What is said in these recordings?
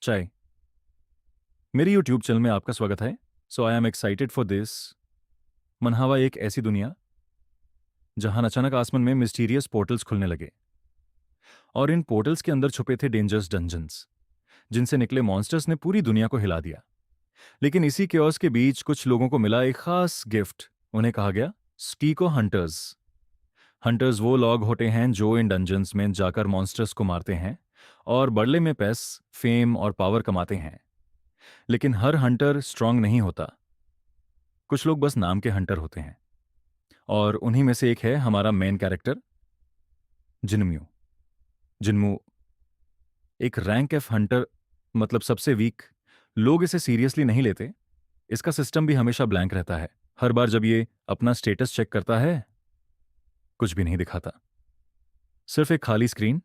चाय। मेरी YouTube channel में आपका स्वागत है। So I am excited for this. मनहावा एक ऐसी दुनिया जहां अचानक आसमान में मिस्टीरियस पोर्टल्स खुलने लगे और इन पोर्टल्स के अंदर छुपे थे डेंजरस डंजन्स जिनसे निकले मॉन्स्टर्स ने पूरी दुनिया को हिला दिया। लेकिन इसी केओस के बीच कुछ लोगों को मिला एक खास गिफ्ट। उन्हें कहा गया स्टीको हंटर्स। हंटर्स वो लोग होते हैं जो इन डंजन्स में जाकर मॉन्स्टर्स को मारते हैं और बदले में पैस, फेम और पावर कमाते हैं। लेकिन हर हंटर स्ट्रांग नहीं होता। कुछ लोग बस नाम के हंटर होते हैं और उन्हीं में से एक है हमारा मेन कैरेक्टर जिनम्यू। जिनमू एक रैंक एफ हंटर, मतलब सबसे वीक। लोग इसे सीरियसली नहीं लेते। इसका सिस्टम भी हमेशा ब्लैंक रहता है। हर बार जब ये अपना स्टेटस चेक करता है कुछ भी नहीं दिखाता, सिर्फ एक खाली स्क्रीन।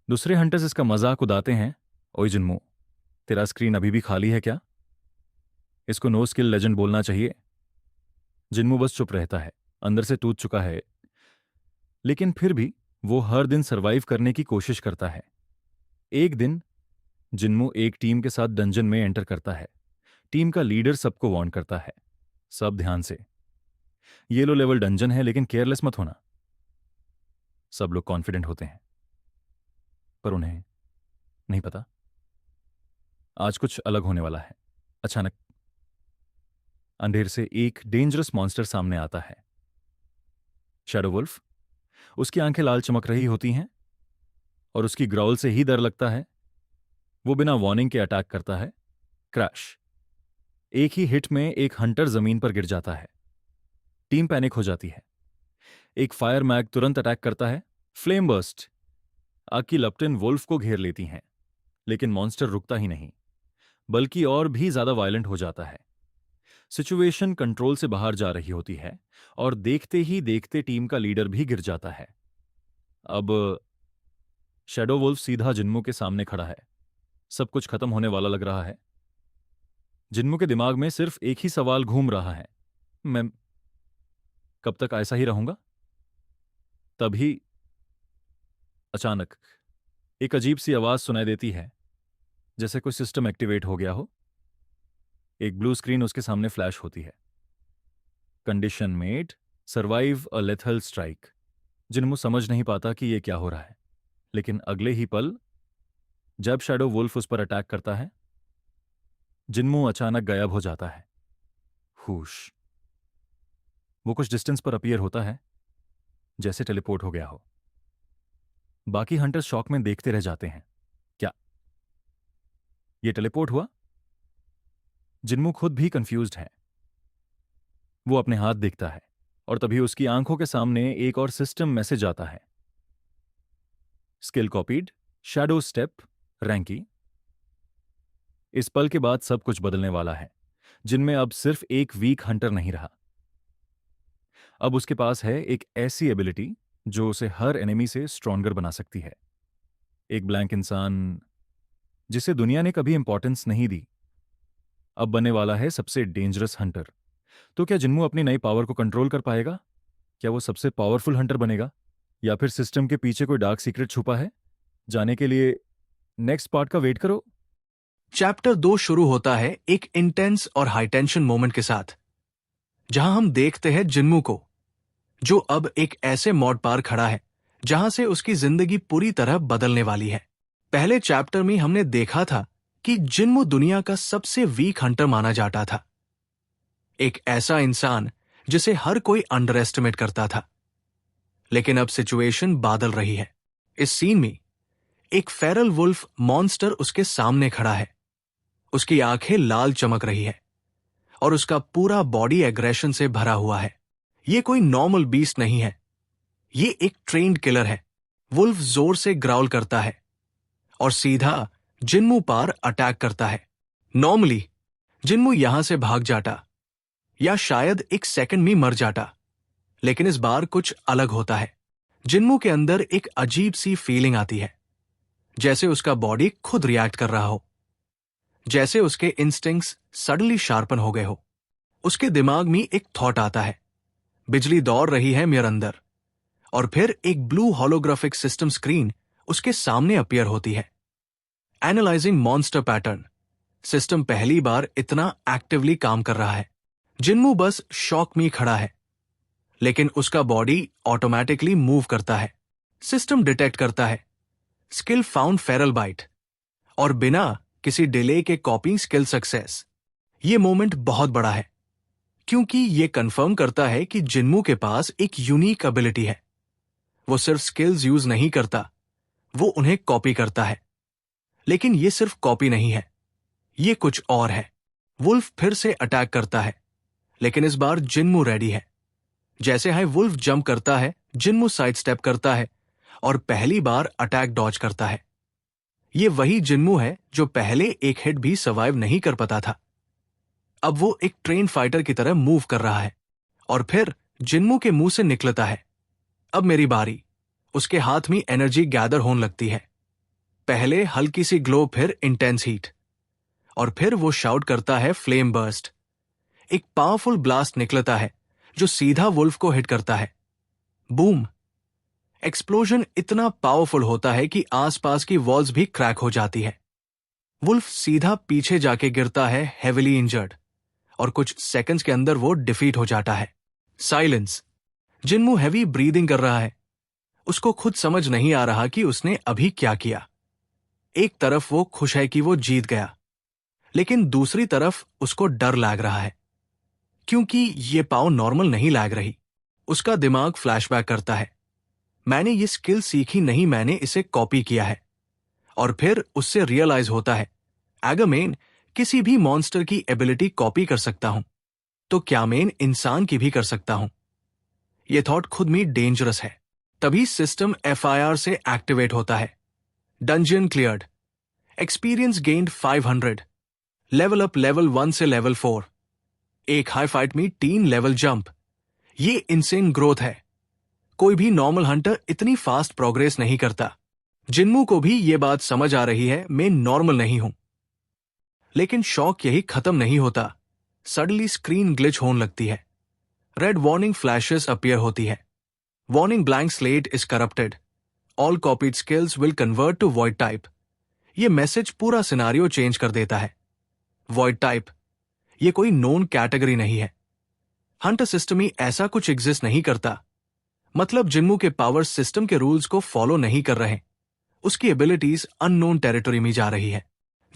दूसरे हंटर्स इसका मजाक उड़ाते हैं, ओए जिनमू, तेरा स्क्रीन अभी भी खाली है क्या? इसको नो स्किल लेजेंड बोलना चाहिए। जिनमू बस चुप रहता है, अंदर से टूट चुका है। लेकिन फिर भी वो हर दिन सरवाइव करने की कोशिश करता है। एक दिन जिनमू एक टीम के साथ डंजन में एंटर करता है। टीम का लीडर सबको वार्न करता है, सब ध्यान से, ये लो लेवल डंजन है लेकिन केयरलेस मत होना। सब लोग कॉन्फिडेंट होते हैं पर उन्हें नहीं पता आज कुछ अलग होने वाला है। अचानक अंधेर से एक डेंजरस मॉन्स्टर सामने आता है। Shadow wolf. उसकी आंखें लाल चमक रही होती हैं और उसकी ग्राउल से ही डर लगता है। वो बिना वार्निंग के अटैक करता है। क्रैश। एक ही हिट में एक हंटर जमीन पर गिर जाता है। टीम पैनिक हो जाती है। एक फायर मैग तुरंत अटैक करता है। Flame burst. आग की लपटें वुल्फ को घेर लेती हैं, लेकिन मॉन्स्टर रुकता ही नहीं, बल्कि और भी ज्यादा वायलेंट हो जाता है। सिचुएशन कंट्रोल से बाहर जा रही होती है और देखते ही देखते टीम का लीडर भी गिर जाता है। अब शैडो वुल्फ सीधा जिन्मू के सामने खड़ा है। सब कुछ खत्म होने वाला लग रहा है। जिन्मू के दिमाग में सिर्फ एक ही सवाल घूम रहा है, मैं कब तक ऐसा ही रहूंगा? तभी अचानक एक अजीब सी आवाज सुनाई देती है, जैसे कोई सिस्टम एक्टिवेट हो गया हो। एक ब्लू स्क्रीन उसके सामने फ्लैश होती है। कंडीशन मेड, सर्वाइव अ लेथल स्ट्राइक। जिन्मू समझ नहीं पाता कि यह क्या हो रहा है, लेकिन अगले ही पल जब शैडो वुल्फ उस पर अटैक करता है, जिन्मू अचानक गायब हो जाता है। हुश। वो कुछ डिस्टेंस पर अपीयर होता है, जैसे टेलीपोर्ट हो गया हो। बाकी हंटर्स शॉक में देखते रह जाते हैं। क्या ये टेलीपोर्ट हुआ? जिन्मू खुद भी कंफ्यूज्ड है। वो अपने हाथ देखता है और तभी उसकी आंखों के सामने एक और सिस्टम मैसेज आता है। Skill copied, shadow step, rank E. इस पल के बाद सब कुछ बदलने वाला है। जिनमें अब सिर्फ एक वीक हंटर नहीं रहा। अब उसके पास है एक ऐसी एबिलिटी जो उसे हर एनिमी से स्ट्रॉन्गर बना सकती है। एक ब्लैंक इंसान जिसे दुनिया ने कभी इंपॉर्टेंस नहीं दी, अब बनने वाला है सबसे डेंजरस हंटर। तो क्या जिन्मू अपनी नई पावर को कंट्रोल कर पाएगा? क्या वो सबसे पावरफुल हंटर बनेगा, या फिर सिस्टम के पीछे कोई डार्क सीक्रेट छुपा है? जाने के लिए नेक्स्ट पार्ट का वेट करो। चैप्टर 2 शुरू होता है एक इंटेंस और हाई टेंशन मोमेंट के साथ, जहां हम देखते हैं जिन्मू को, जो अब एक ऐसे मोड़ पार खड़ा है जहां से उसकी जिंदगी पूरी तरह बदलने वाली है। पहले चैप्टर में हमने देखा था कि जिन्मू दुनिया का सबसे वीक हंटर माना जाता था, एक ऐसा इंसान जिसे हर कोई अंडर एस्टिमेट करता था। लेकिन अब सिचुएशन बदल रही है। इस सीन में एक फेरल वुल्फ मॉन्स्टर उसके सामने खड़ा है। उसकी आंखें लाल चमक रही है और उसका पूरा बॉडी एग्रेशन से भरा हुआ है। ये कोई नॉर्मल बीस्ट नहीं है, ये एक ट्रेन्ड किलर है। वुल्फ जोर से ग्राउल करता है और सीधा जिन्मू पर अटैक करता है। नॉर्मली जिन्मू यहां से भाग जाता या शायद एक सेकंड में मर जाता, लेकिन इस बार कुछ अलग होता है। जिन्मू के अंदर एक अजीब सी फीलिंग आती है, जैसे उसका बॉडी खुद रिएक्ट कर रहा हो, जैसे उसके इंस्टिंक्ट्स सडनली शार्पन हो गए हो। उसके दिमाग में एक थॉट आता है, बिजली दौड़ रही है मेरे अंदर, और फिर एक ब्लू होलोग्राफिक सिस्टम स्क्रीन उसके सामने अपीयर होती है। Analysing monster pattern. सिस्टम पहली बार इतना एक्टिवली काम कर रहा है। जिन्मू बस शॉक में खड़ा है, लेकिन उसका बॉडी ऑटोमेटिकली मूव करता है। सिस्टम डिटेक्ट करता है स्किल फाउंड फेरल बाइट, और बिना किसी डिले के कॉपिंग स्किल सक्सेस। ये मोमेंट बहुत बड़ा है, क्योंकि ये कंफर्म करता है कि जिन्मू के पास एक यूनिक एबिलिटी है। वो सिर्फ स्किल्स यूज नहीं करता, वो उन्हें कॉपी करता है। लेकिन ये सिर्फ कॉपी नहीं है, ये कुछ और है। वुल्फ फिर से अटैक करता है, लेकिन इस बार जिन्मू रेडी है। जैसे ही वुल्फ जंप करता है, जिन्मू साइड स्टेप करता है और पहली बार अटैक डॉज करता है। ये वही जिन्मू है जो पहले एक हिट भी सर्वाइव नहीं कर पाता था। अब वो एक ट्रेन फाइटर की तरह मूव कर रहा है, और फिर जिन्मू के मुंह से निकलता है, अब मेरी बारी। उसके हाथ में एनर्जी गैदर होने लगती है। पहले हल्की सी ग्लो, फिर इंटेंस हीट, और फिर वो शाउट करता है फ्लेम बर्स्ट। एक पावरफुल ब्लास्ट निकलता है जो सीधा वुल्फ को हिट करता है। बूम! एक्सप्लोजन इतना पावरफुल होता है कि आसपास की वॉल्स भी क्रैक हो जाती है। वुल्फ सीधा पीछे जाके गिरता है, हेविली इंजर्ड, और कुछ सेकंड्स के अंदर वो डिफीट हो जाता है। साइलेंस। जिन्मू हैवी ब्रीदिंग कर रहा है। उसको खुद समझ नहीं आ रहा कि उसने अभी क्या किया। एक तरफ वो खुश है कि वो जीत गया, लेकिन दूसरी तरफ उसको डर लग रहा है, क्योंकि ये पाव नॉर्मल नहीं लग रही। उसका दिमाग फ्लैशबैक करता है, मैंने ये स्किल सीखी नहीं, मैंने इसे कॉपी किया है। और फिर उससे रियलाइज होता है, अगर मैं किसी भी मॉन्स्टर की एबिलिटी कॉपी कर सकता हूं, तो क्या मैं इंसान की भी कर सकता हूं? ये थॉट खुद में डेंजरस है। तभी सिस्टम FIR से एक्टिवेट होता है। Dungeon cleared, experience gained 500, level up level 1 से लेवल 4, एक हाई फाइट में 3 लेवल जंप। ये इनसेन ग्रोथ है। कोई भी नॉर्मल हंटर इतनी फास्ट प्रोग्रेस नहीं करता। जिन्मू को भी ये बात समझ आ रही है, मैं नॉर्मल नहीं हूं। लेकिन शॉक यही खत्म नहीं होता। सडनली स्क्रीन ग्लिच होने लगती है। रेड वार्निंग फ्लैशेस अपीयर होती है। Warning blank slate is corrupted, all copied skills will convert to void type. ये मैसेज पूरा सिनारियो चेंज कर देता है। वॉइड टाइप, ये कोई नोन कैटेगरी नहीं है। हंटर सिस्टम में ऐसा कुछ एग्जिस्ट नहीं करता। मतलब जिन्मू के पावर सिस्टम के रूल्स को फॉलो नहीं कर रहे। उसकी एबिलिटीज अननोन टेरिटरी में जा रही है।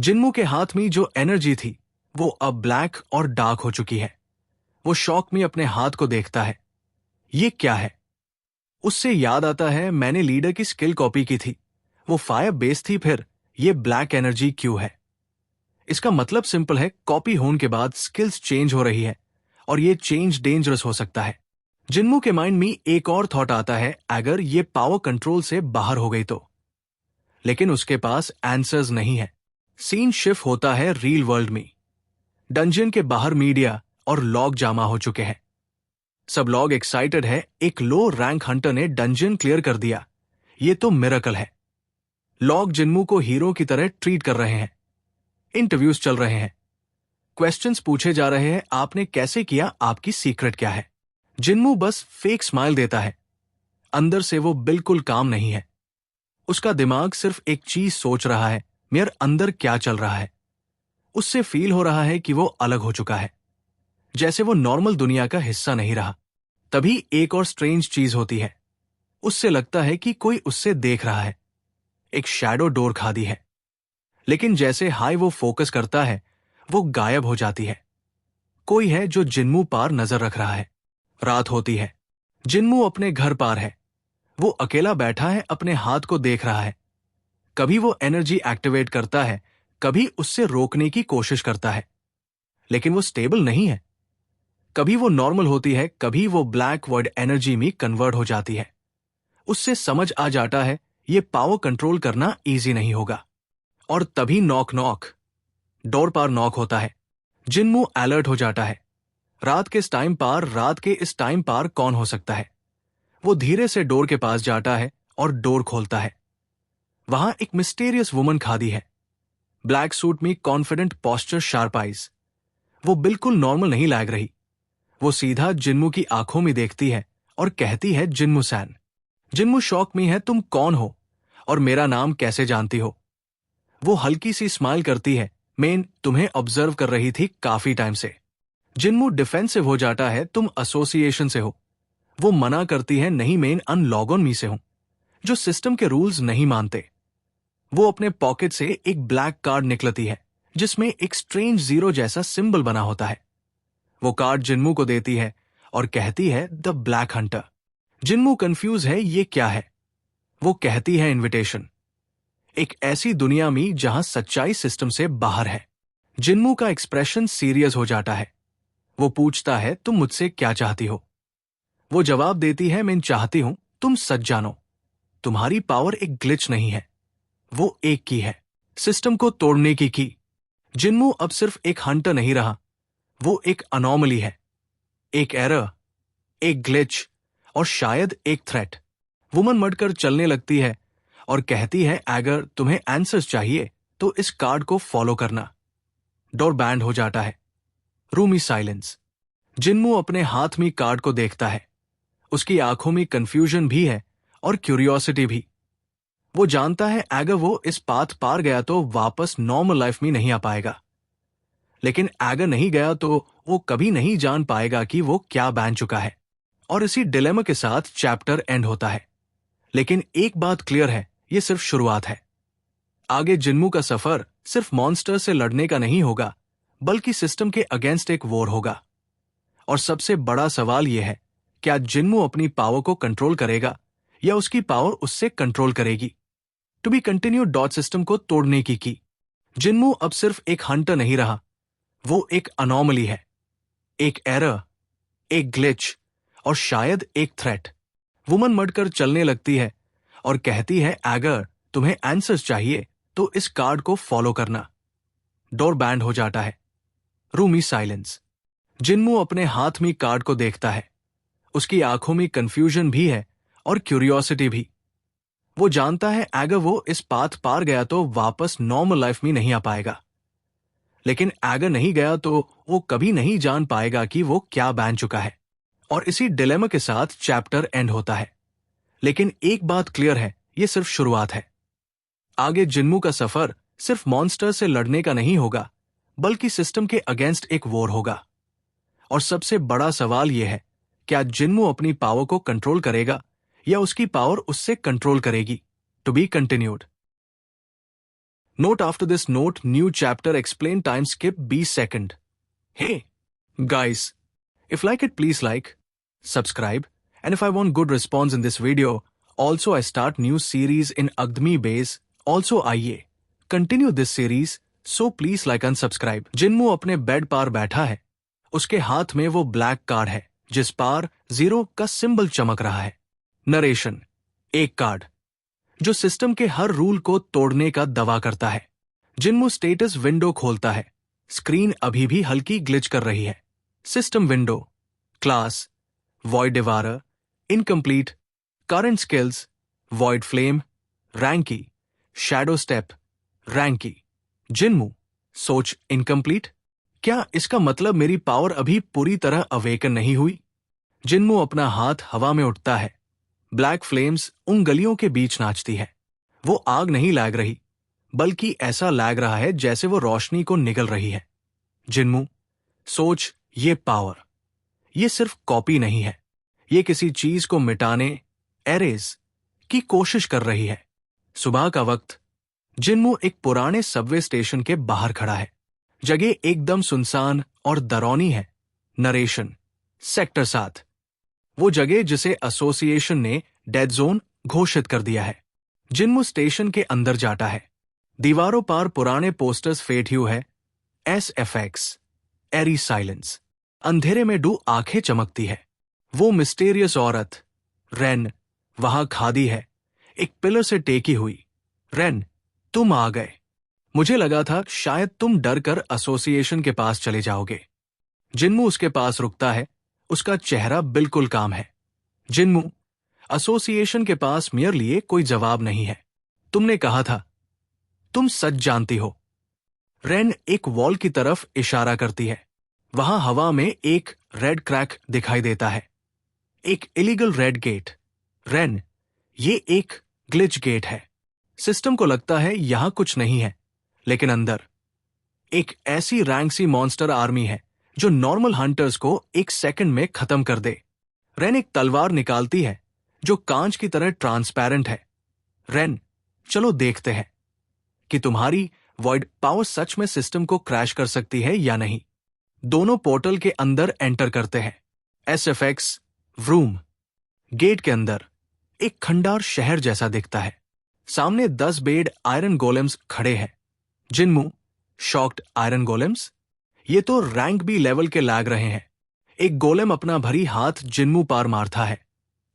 जिन्मू के हाथ में जो एनर्जी थी, वो अब ब्लैक और डार्क हो चुकी है। वो शॉक में अपने हाथ को देखता है। ये क्या है? उससे याद आता है, मैंने लीडर की स्किल कॉपी की थी, वो फायर बेस थी, फिर ये ब्लैक एनर्जी क्यों है? इसका मतलब सिंपल है, कॉपी होने के बाद स्किल्स चेंज हो रही है, और ये चेंज डेंजरस हो सकता है। जिन्मू के माइंड में एक और थॉट आता है, अगर ये पावर कंट्रोल से बाहर हो गई तो। लेकिन उसके पास आंसर्स नहीं है। सीन शिफ्ट होता है रियल वर्ल्ड में। डंजन के बाहर मीडिया और लॉग जमा हो चुके हैं। सब लोग एक्साइटेड है, एक लो रैंक हंटर ने डंजन क्लियर कर दिया, ये तो मिरेकल है। लॉग जिन्मू को हीरो की तरह ट्रीट कर रहे हैं। इंटरव्यूज चल रहे हैं, क्वेश्चंस पूछे जा रहे हैं, आपने कैसे किया, आपकी सीक्रेट क्या है? जिन्मू बस फेक स्माइल देता है। अंदर से वो बिल्कुल काम नहीं है। उसका दिमाग सिर्फ एक चीज सोच रहा है, मेरे अंदर क्या चल रहा है। उससे फील हो रहा है कि वो अलग हो चुका है, जैसे वो नॉर्मल दुनिया का हिस्सा नहीं रहा। तभी एक और स्ट्रेंज चीज होती है। उससे लगता है कि कोई उससे देख रहा है। एक शैडो डोर खादी है, लेकिन जैसे हाई वो फोकस करता है, वो गायब हो जाती है। कोई है जो जिन्मू पार नजर रख रहा है। रात होती है। जिन्मू अपने घर पार है। वो अकेला बैठा है, अपने हाथ को देख रहा है। कभी वो एनर्जी एक्टिवेट करता है, कभी उससे रोकने की कोशिश करता है, लेकिन वो स्टेबल नहीं है। कभी वो नॉर्मल होती है, कभी वो ब्लैक वर्ड एनर्जी में कन्वर्ट हो जाती है। उससे समझ आ जाता है, ये पावर कंट्रोल करना इजी नहीं होगा। और तभी नॉक नॉक, डोर पार नॉक होता है। जिन्मू अलर्ट हो जाता है। रात के इस टाइम पार कौन हो सकता है? वो धीरे से डोर के पास जाता है और डोर खोलता है। वहां एक मिस्टीरियस वुमन खादी है। ब्लैक सूट में कॉन्फिडेंट पोस्चर, शार्प आइज। वो बिल्कुल नॉर्मल नहीं लग रही। वो सीधा जिन्मू की आंखों में देखती है और कहती है, जिन्मू सैन। जिन्मू शॉक में है, तुम कौन हो और मेरा नाम कैसे जानती हो? वो हल्की सी स्माइल करती है। मेन तुम्हें ऑब्जर्व कर रही थी काफी टाइम से। जिन्मू डिफेंसिव हो जाता है, तुम एसोसिएशन से हो। वो मना करती है, नहीं मेन, अनलॉग ऑन मी से हूं, जो सिस्टम के रूल्स नहीं मानते। वो अपने पॉकेट से एक ब्लैक कार्ड निकलती है जिसमें एक स्ट्रेंज जीरो जैसा सिंबल बना होता है। वो कार्ड जिन्मू को देती है और कहती है, द ब्लैक हंटर। जिन्मू कंफ्यूज है, ये क्या है? वो कहती है, इनविटेशन। एक ऐसी दुनिया में जहां सच्चाई सिस्टम से बाहर है। जिन्मू का एक्सप्रेशन सीरियस हो जाता है। वो पूछता है, तुम मुझसे क्या चाहती हो? वो जवाब देती है, मैं चाहती हूं तुम सच जानो। तुम्हारी पावर एक ग्लिच नहीं है, वो एक की है, सिस्टम को तोड़ने की। जिन्मू अब सिर्फ एक हंटर नहीं रहा, वो एक अनोमली है, एक एरर, एक ग्लिच और शायद एक थ्रेट। वुमन मड़कर चलने लगती है और कहती है, अगर तुम्हें आंसर्स चाहिए तो इस कार्ड को फॉलो करना। डोर बैंड हो जाता है। रूमी साइलेंस। जिन्मू अपने हाथ में कार्ड को देखता है। उसकी आंखों में कंफ्यूजन भी है और क्यूरियोसिटी भी। वो जानता है अगर वो इस पाथ पार गया तो वापस नॉर्मल लाइफ में नहीं आ पाएगा, लेकिन अगर नहीं गया तो वो कभी नहीं जान पाएगा कि वो क्या बन चुका है। और इसी डिलेमा के साथ चैप्टर एंड होता है। लेकिन एक बात क्लियर है, ये सिर्फ शुरुआत है। आगे जिन्मू का सफर सिर्फ मॉन्स्टर से लड़ने का नहीं होगा, बल्कि सिस्टम के अगेंस्ट एक वॉर होगा। और सबसे बड़ा सवाल यह है, क्या जिन्मू अपनी पावर को कंट्रोल करेगा या उसकी पावर उससे कंट्रोल करेगी? To be continue. Dot system को तोड़ने की। जिन्मू अब सिर्फ एक हंटर नहीं रहा, वो एक अनोमली है, एक एरर, एक ग्लिच और शायद एक थ्रेट। वुमन मड़कर चलने लगती है और कहती है, अगर तुम्हें आंसर्स चाहिए तो इस कार्ड को फॉलो करना। डोर बैंड हो जाता है। रूमी साइलेंस। जिन्मू अपने हाथ में कार्ड को देखता है। उसकी आंखों में कंफ्यूजन भी है और क्यूरियोसिटी भी। वो जानता है अगर वो इस पाथ पार गया तो वापस नॉर्मल लाइफ में नहीं आ पाएगा, लेकिन अगर नहीं गया तो वो कभी नहीं जान पाएगा कि वो क्या बन चुका है। और इसी डिलेमा के साथ चैप्टर एंड होता है। लेकिन एक बात क्लियर है, ये सिर्फ शुरुआत है। आगे जिन्मू का सफर सिर्फ मॉन्स्टर से लड़ने का नहीं होगा, बल्कि सिस्टम के अगेंस्ट एक वॉर होगा। और सबसे बड़ा सवाल यह है, क्या जिन्मू अपनी पावर को कंट्रोल करेगा या उसकी पावर उससे कंट्रोल करेगी? To be continued. Note after this note, new chapter explain time skip 20 second. Hey guys, if like it, please like, subscribe, and if I want good response in this video, also I start new series in Agdmi base, also आइए continue this series, so please like and subscribe। जिन्मू अपने bed पार बैठा है। उसके हाथ में वो black card है जिस पार जीरो का सिंबल चमक रहा है। नरेशन। एक कार्ड जो सिस्टम के हर रूल को तोड़ने का दावा करता है। जिन्मू स्टेटस विंडो खोलता है। स्क्रीन अभी भी हल्की ग्लिच कर रही है। System window, class, void devourer, incomplete, current skills, void flame, rank E, shadow step, rank E. Jinmu, सोच इनकम्प्लीट। क्या इसका मतलब मेरी पावर अभी पूरी तरह अवेकन नहीं हुई? जिन्मू अपना हाथ हवा में उठता है। ब्लैक फ्लेम्स उंगलियों के बीच नाचती है। वो आग नहीं लैग रही, बल्कि ऐसा लैग रहा है जैसे वो रोशनी को निगल रही है। जिन्मू, सोच, ये पावर, ये सिर्फ कॉपी नहीं है, ये किसी चीज को मिटाने, एरेज की कोशिश कर रही है। सुबह का वक्त। जिन्मू एक पुराने सबवे स्टेशन के बाहर खड़ा है। जगह एकदम सुनसान और डरावनी है। नरेशन, सेक्टर 7, वो जगह जिसे एसोसिएशन ने डेड जोन घोषित कर दिया है। जिन्मू स्टेशन के अंदर जाता है। दीवारों पर पुराने पोस्टर्स फेड ह्यू है। SFX, एरी साइलेंस। अंधेरे में डू आंखें चमकती है। वो मिस्टीरियस औरत, रेन, वहां खादी है, एक पिलर से टेकी हुई। रेन, तुम आ गए। मुझे लगा था शायद तुम डर कर एसोसिएशन के पास चले जाओगे। जिन्मू उसके पास रुकता है। उसका चेहरा बिल्कुल काम है। जिन्मू, एसोसिएशन के पास मेरे लिए कोई जवाब नहीं है। तुमने कहा था, तुम सच जानती हो। रेन एक वॉल की तरफ इशारा करती है। वहां हवा में एक रेड क्रैक दिखाई देता है। एक इलीगल रेड गेट। रेन, ये एक ग्लिच गेट है। सिस्टम को लगता है यहां कुछ नहीं है, लेकिन अंदर एक ऐसी रैंक सी मॉन्स्टर आर्मी है जो नॉर्मल हंटर्स को एक सेकंड में खत्म कर दे। रेन एक तलवार निकालती है जो कांच की तरह ट्रांसपेरेंट है। रेन, चलो देखते हैं कि तुम्हारी वॉइड पावर सच में सिस्टम को क्रैश कर सकती है या नहीं। दोनों पोर्टल के अंदर एंटर करते हैं। SFX room. गेट के अंदर एक खंडार शहर जैसा दिखता है। सामने 10 बेड आयरन गोलेम्स खड़े हैं। जिन्मू, शॉक्ड आयरन गोलेम्स? ये तो रैंक बी लेवल के लाग रहे हैं। एक गोलेम अपना भरी हाथ जिन्मू पार मारता है।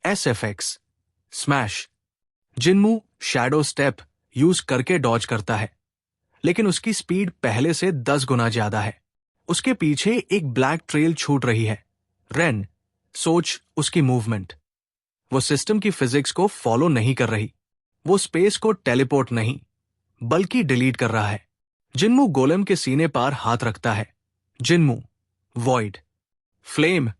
SFX smash. Jinmu shadow step use करके डॉज करता है, लेकिन उसकी स्पीड पहले से 10 गुना ज्यादा है। उसके पीछे एक ब्लैक ट्रेल छूट रही है। रेन, सोच उसकी मूवमेंट। वो सिस्टम की फिजिक्स को फॉलो नहीं कर रही। वो स्पेस को टेलीपोर्ट नहीं, बल्कि डिलीट कर रहा है। जिन्मू गोलेम के सीने पार हाथ रखता है। Jinmu, void, flame.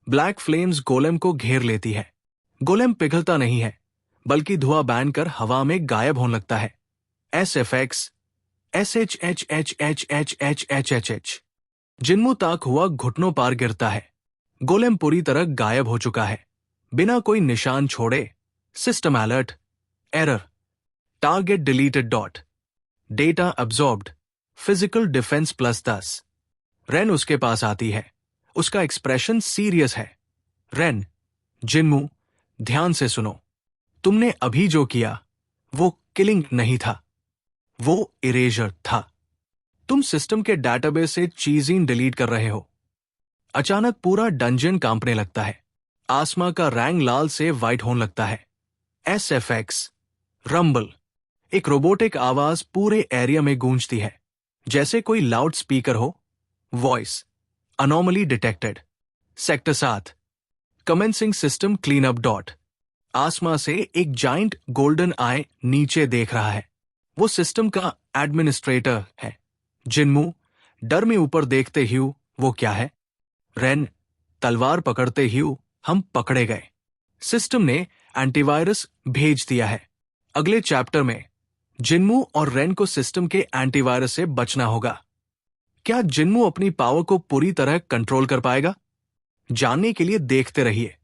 Black flames golem को घेर लेती है। गोलेम पिघलता नहीं है, बल्कि धुआं बैन कर हवा में गायब होने लगता है। SFX SHHHHHHHH। जिन्मू ताक हुआ घुटनों पार गिरता है। गोलेम पूरी तरह गायब हो चुका है, बिना कोई निशान छोड़े। System alert, error, target deleted dot, data absorbed, physical defence +10। Rain उसके पास आती है। उसका एक्सप्रेशन सीरियस है। रेन, जिन्मू, ध्यान से सुनो। तुमने अभी जो किया वो किलिंग नहीं था, वो इरेजर था। तुम सिस्टम के डेटाबेस से चीजें डिलीट कर रहे हो। अचानक पूरा डंजन कांपने लगता है। आसमां का रंग लाल से व्हाइट होने लगता है। SFX rumble. एक रोबोटिक आवाज पूरे एरिया में गूंजती है, जैसे कोई लाउड स्पीकर हो। Voice, anomaly detected. Sector 7, commencing system clean up dot. आसमां से एक जाइंट गोल्डन आई नीचे देख रहा है। वो सिस्टम का एडमिनिस्ट्रेटर है। जिन्मू, डर में ऊपर देखते ह्यू, वो क्या है? रेन, तलवार पकड़ते ह्यू, हम पकड़े गए। सिस्टम ने एंटीवायरस भेज दिया है। अगले चैप्टर में जिन्मू और रेन को सिस्टम के एंटीवायरस से बचना होगा। क्या जिन्मू अपनी पावर को पूरी तरह कंट्रोल कर पाएगा? जानने के लिए देखते रहिए।